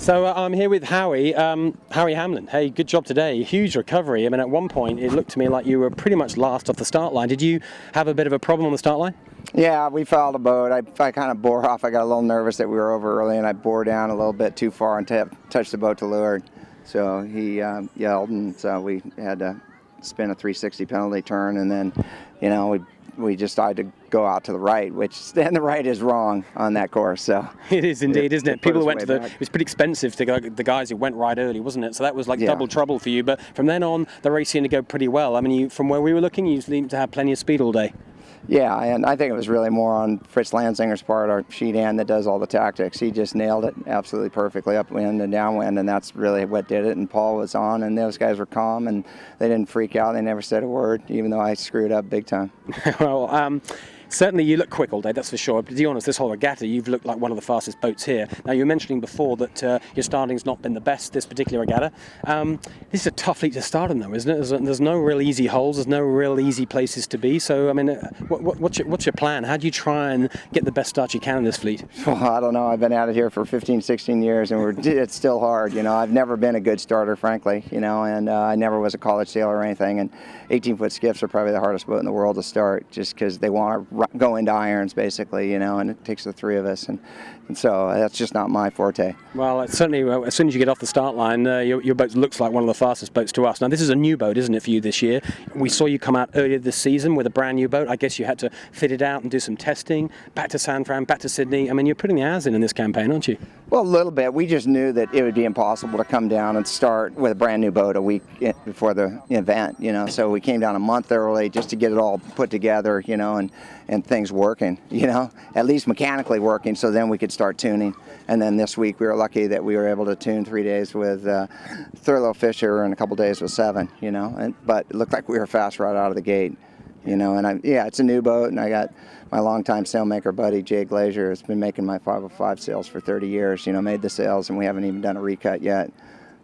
So I'm here with Howie Hamlin. Hey, good job today. Huge recovery. I mean, at one point it looked to me like you were pretty much last off the start line. Did you have a bit of a problem on the start line? Yeah, we fouled a boat. I kind of bore off. I got a little nervous that we were over early, and I bore down a little bit too far and touched the boat to leeward. So he yelled, and so we had to spin a 360 penalty turn, and then, we decided to go out to the right, which then the right is wrong on that course. So it is indeed, isn't it? People who went to it was pretty expensive to go, the guys who went right early, wasn't it? So that was like double trouble for you. But from then on, the race seemed to go pretty well. I mean, from where we were looking, you seemed to have plenty of speed all day. Yeah, and I think it was really more on Fritz Lanzinger's part, our sheet hand that does all the tactics. He just nailed it absolutely perfectly, upwind and downwind, and that's really what did it. And Paul was on, and those guys were calm, and they didn't freak out. They never said a word, even though I screwed up big time. Well, certainly you look quick all day, that's for sure. But to be honest, this whole regatta, you've looked like one of the fastest boats here. Now, you were mentioning before that your starting's not been the best this particular regatta. This is a tough fleet to start in, though, isn't it? There's no real easy holes. There's no real easy places to be. So, I mean, what's your plan? How do you try and get the best start you can in this fleet? Well, I don't know. I've been at it here for 15, 16 years, and it's still hard. I've never been a good starter, frankly, and I never was a college sailor or anything. And 18-foot skiffs are probably the hardest boat in the world to start, just because they want to go into irons, basically, and it takes the three of us, and so that's just not my forte. Well, certainly, as soon as you get off the start line, your boat looks like one of the fastest boats to us. Now, this is a new boat, isn't it, for you this year? We saw you come out earlier this season with a brand new boat. I guess you had to fit it out and do some testing, back to San Fran, back to Sydney. I mean, you're putting the hours in this campaign, aren't you? Well, a little bit. We just knew that it would be impossible to come down and start with a brand new boat a week before the event, so we came down a month early just to get it all put together, and things working, at least mechanically working, so then we could start tuning. And then this week we were lucky that we were able to tune 3 days with Thurlow Fisher and a couple days with Seven, but it looked like we were fast right out of the gate, it's a new boat, and I got my longtime sailmaker buddy Jay Glazier has been making my 505 sails for 30 years, made the sails, and we haven't even done a recut yet.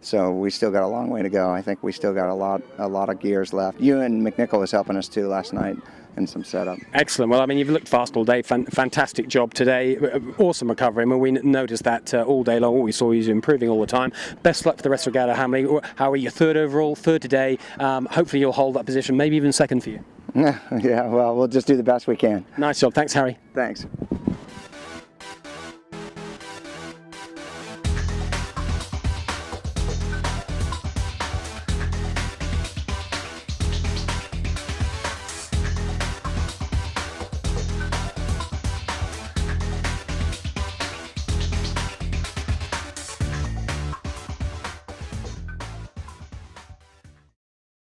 So we still got a long way to go. I think we still got a lot of gears left. Ewan McNichol was helping us too last night in some setup. Excellent. Well, I mean, you've looked fast all day. Fantastic job today. Awesome recovery. I mean, we noticed that all day long. What we saw you improving all the time. Best luck for the rest of the regatta, Hamlin. How are you? Third overall, third today. Hopefully you'll hold that position, maybe even second for you. Yeah, well, we'll just do the best we can. Nice job. Thanks, Harry. Thanks.